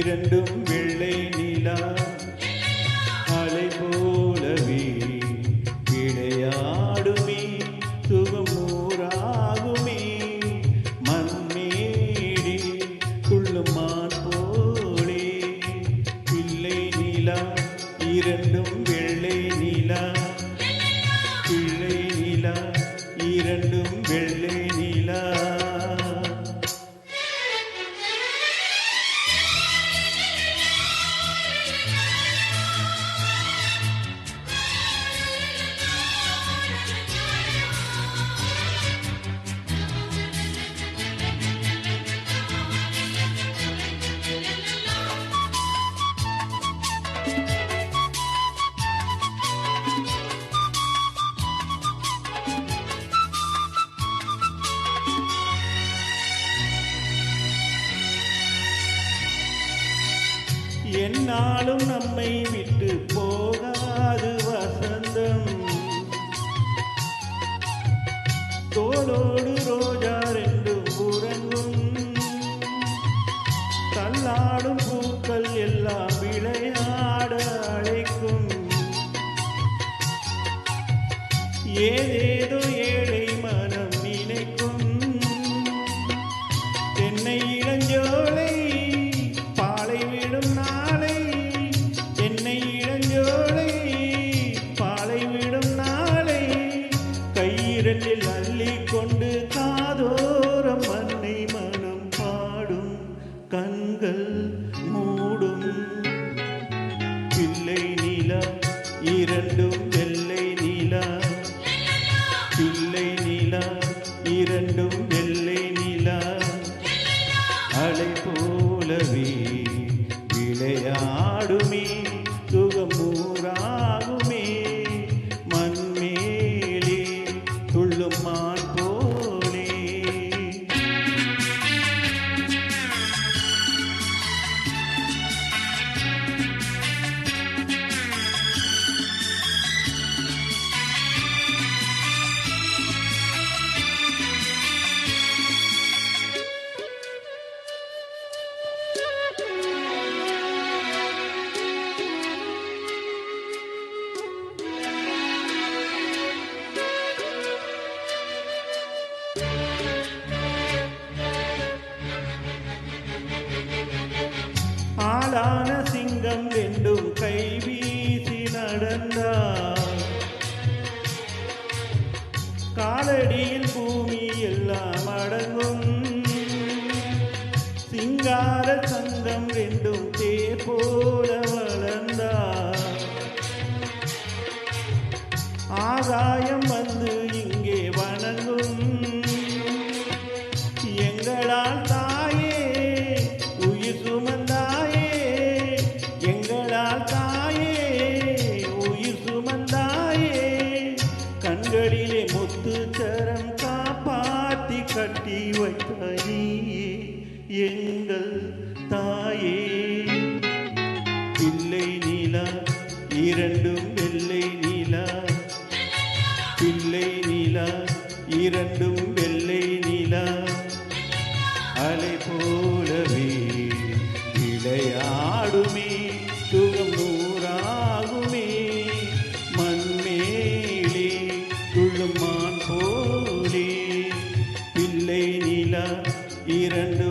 இரண்டும் வெள்ளை நிலா அலை போலவே விளையாடுமே சுகம் நூறாகுமே மண்மேடி துள்ளும் மான் போலே பிள்ளை நிலா இரண்டும் வெள்ளை நிலா பிள்ளை நிலா இரண்டும் வெள்ளை நிலா என்னாலும் நம்மை விட்டு போகாது வசந்தம் தோளோடு ரோஜா ரெண்டும் உறங்கும் தள்ளாடும் பூக்கள் எல்லாம் விளையாட அழைக்கும் ஏதேதோ ஏழை மனம் நினைக்கும் தென்னை இளஞ்சோலை பாலை விடும் நாளை தென்னை இளஞ்சோலை பாலை விடும் நாளை கையிரண்டில் அள்ளி கொண்டு காதோரம் மண்ணை மனம் பாடும் கண்கள் மூடும் பிள்ளை நிலா இரண்டும் வெள்ளை நிலா பிள்ளை நிலா இரண்டும் வெள்ளை நிலா அலை போலவே விளையாடுமே சுகம் நூறாகுமே மண்மேலே துள்ளும் மான் போலே ஆளான சிங்கம் ரெண்டும் கை வீசி நடந்தார் காலடியில் பூமி எல்லாம் அடங்கும் சிங்கார சங்கம் ரெண்டும் தேர் போல வளர்ந்தார் ஆகாயம் வந்து இங்கே வணங்கும் எங்களால் தாயே உயிர் சுமந்தாயே எங்களால் தாயே உயிர் சுமந்தாயே கண்களிலே முத்துச்சரம் காப்பாத்தி கட்டி வைத்தாயே எங்கள் தாயே பிள்ளை நிலா இரண்டும் வெள்ளை நிலா பிள்ளை நிலா இரண்டும் வெள்ளை நிலா அலை போலவே விளையாடுமே சுகம் நூறாகுமே மண்மேலே துள்ளும் மான் போலே பிள்ளை நிலா இரண்டும்